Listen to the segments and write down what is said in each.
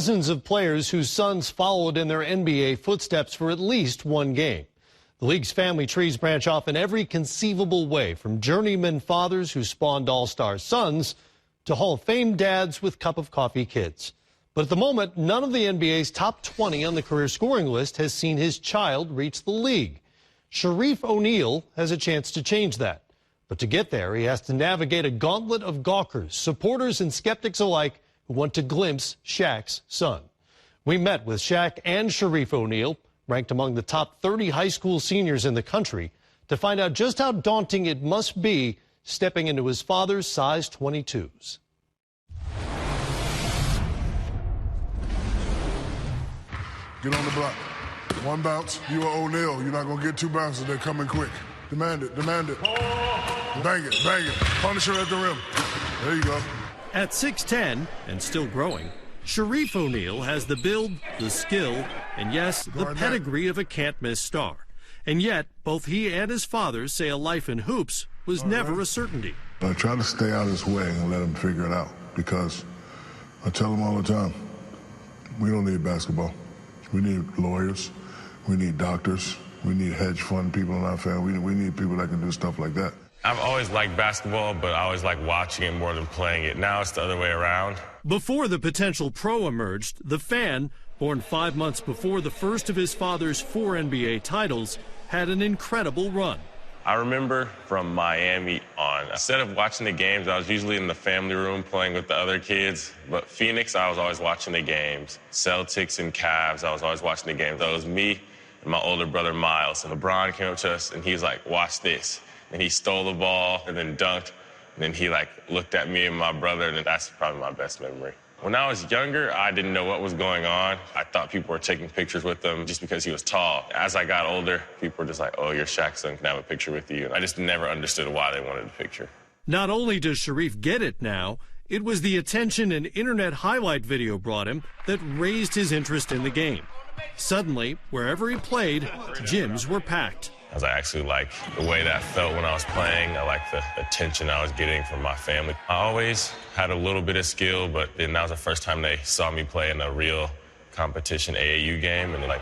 dozens of players whose sons followed in their NBA footsteps for at least one game. The league's family trees branch off in every conceivable way, from journeyman fathers who spawned all-star sons to Hall of Fame dads with cup of coffee kids. But at the moment, none of the NBA's top 20 on the career scoring list has seen his child reach the league. Shareef O'Neal has a chance to change that. But to get there, he has to navigate a gauntlet of gawkers, supporters and skeptics alike who want to glimpse Shaq's son. We met with Shaq and Shareef O'Neal, ranked among the top 30 high school seniors in the country, to find out just how daunting it must be stepping into his father's size 22s. Get on the block. One bounce, you are O'Neal. You're not going to get two bounces. They're coming quick. Demand it, demand it. Bang it, bang it. Punisher at the rim. There you go. At 6'10", and still growing, Shareef O'Neal has the build, the skill, and yes, the pedigree of a can't-miss star. And yet, both he and his father say a life in hoops was never a certainty. I try to stay out of his way and let him figure it out, because I tell him all the time, we don't need basketball. We need lawyers. We need doctors. We need hedge fund people in our family. We need people that can do stuff like that. I've always liked basketball, but I always like watching it more than playing it. Now it's the other way around. Before the potential pro emerged, the fan, born 5 months before the first of his father's 4 NBA titles, had an incredible run. I remember from Miami on, instead of watching the games, I was usually in the family room playing with the other kids. But Phoenix, I was always watching the games. Celtics and Cavs, I was always watching the games. It was me and my older brother, Miles. And LeBron came up to us, and he was like, watch this. And he stole the ball and then dunked. And then he looked at me and my brother, and that's probably my best memory. When I was younger, I didn't know what was going on. I thought people were taking pictures with him just because he was tall. As I got older, people were just like, oh, you're Shaq's son, can I have a picture with you? And I just never understood why they wanted a picture. Not only does Shareef get it now, it was the attention an internet highlight video brought him that raised his interest in the game. Suddenly, wherever he played, gyms were packed. As I actually like the way that felt when I was playing. I like the attention I was getting from my family. I always had a little bit of skill, but then that was the first time they saw me play in a real competition AAU game, and I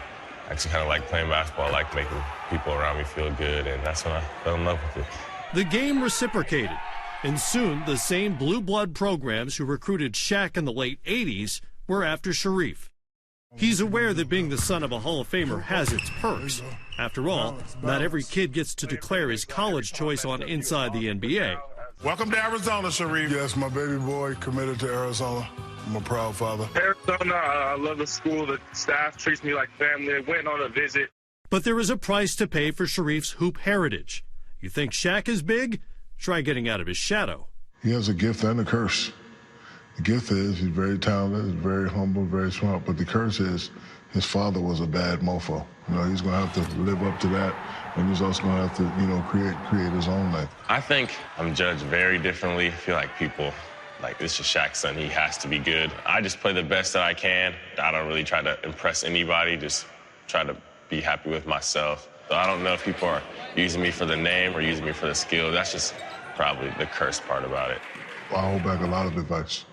actually kind of like playing basketball. I like making people around me feel good, and that's when I fell in love with it. The game reciprocated, and soon the same blue blood programs who recruited Shaq in the late 80s were after Shareef. He's aware that being the son of a Hall of Famer has its perks. After all, not every kid gets to declare his college choice on Inside the NBA. Welcome to Arizona, Shareef. Yes, my baby boy committed to Arizona. I'm a proud father. Arizona, I love the school. The staff treats me like family. I went on a visit. But there is a price to pay for Shareef's hoop heritage. You think Shaq is big? Try getting out of his shadow. He has a gift and a curse. The gift is he's very talented, he's very humble, very smart. But the curse is his father was a bad mofo. He's going to have to live up to that, and he's also going to have to, create his own life. I think I'm judged very differently. I feel like people, this is Shaq's son, he has to be good. I just play the best that I can. I don't really try to impress anybody, just try to be happy with myself. So I don't know if people are using me for the name or using me for the skill. That's just probably the curse part about it. I hold back a lot of advice.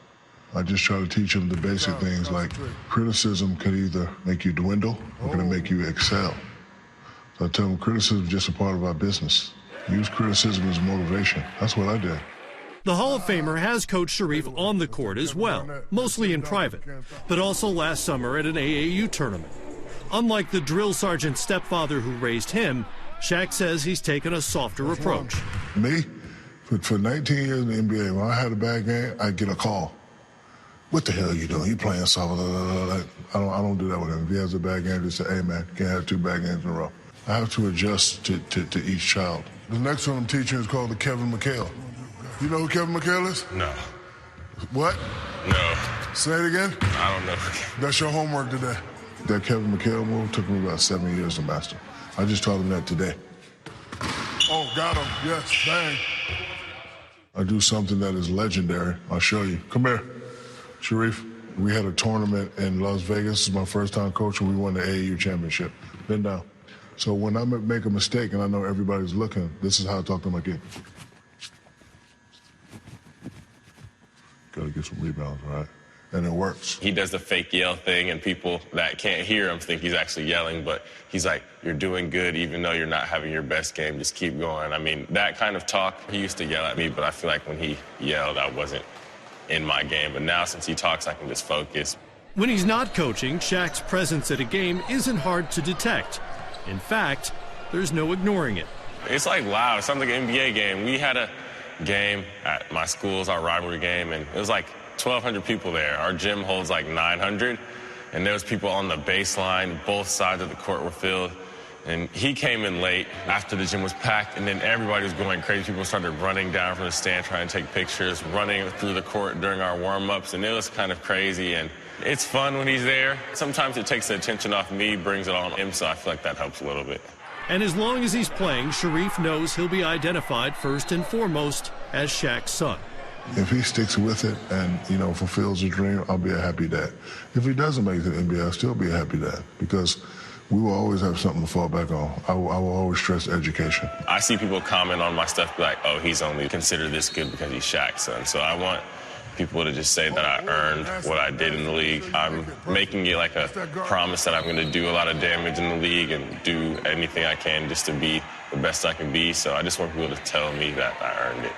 I just try to teach them the basic things, like criticism can either make you dwindle or can it make you excel. So I tell them criticism is just a part of our business. Use criticism as motivation. That's what I did. The Hall of Famer has coached Shareef on the court as well, mostly in private, but also last summer at an AAU tournament. Unlike the drill sergeant's stepfather who raised him, Shaq says he's taken a softer approach. Me, for 19 years in the NBA, when I had a bad game, I'd get a call. What the hell are you doing? You playing soft? I don't do that with him. If he has a bad game, just say, hey, man, can't have 2 bad games in a row. I have to adjust to each child. The next one I'm teaching is called the Kevin McHale. You know who Kevin McHale is? No. What? No. Say it again? I don't know. That's your homework today. That Kevin McHale move took me about 7 years to master. I just taught him that today. Oh, got him. Yes, bang. I do something that is legendary. I'll show you. Come here. Shareef, we had a tournament in Las Vegas. This is my first time coaching. We won the AAU championship. Bend down. So when I make a mistake and I know everybody's looking, this is how I talk to my kid. Got to get some rebounds, all right? and it works. He does the fake yell thing, and people that can't hear him think he's actually yelling, but he's like, you're doing good even though you're not having your best game. Just keep going. I mean, that kind of talk, he used to yell at me, but I feel like when he yelled, I wasn't in my game. But now since he talks, I can just focus. When he's not coaching, Shaq's presence at a game isn't hard to detect. In fact, there's no ignoring it. It's like loud. It sounds like an NBA game. We had a game at my school's our rivalry game, and it was like 1,200 people there. Our gym holds like 900, and there was people on the baseline. Both sides of the court were filled, and he came in late after the gym was packed, and then everybody was going crazy. People started running down from the stand trying to take pictures, running through the court during our warm-ups, and it was kind of crazy, and it's fun when he's there. Sometimes it takes the attention off me, brings it on him, so I feel like that helps a little bit. And as long as he's playing, Shareef knows he'll be identified first and foremost as Shaq's son. If he sticks with it and, fulfills his dream, I'll be a happy dad. If he doesn't make it to the NBA, I'll still be a happy dad because we will always have something to fall back on. I will always stress education. I see people comment on my stuff like, oh, he's only considered this good because he's Shaq's son. So I want people to just say that I earned what I did in the league. I'm making it like a promise that I'm going to do a lot of damage in the league and do anything I can just to be the best I can be. So I just want people to tell me that I earned it.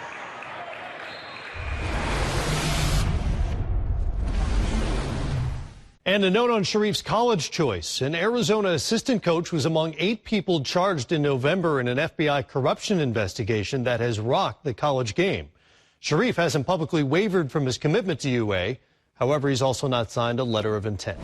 And a note on Shareef's college choice. An Arizona assistant coach was among 8 people charged in November in an FBI corruption investigation that has rocked the college game. Shareef hasn't publicly wavered from his commitment to UA. However, he's also not signed a letter of intent.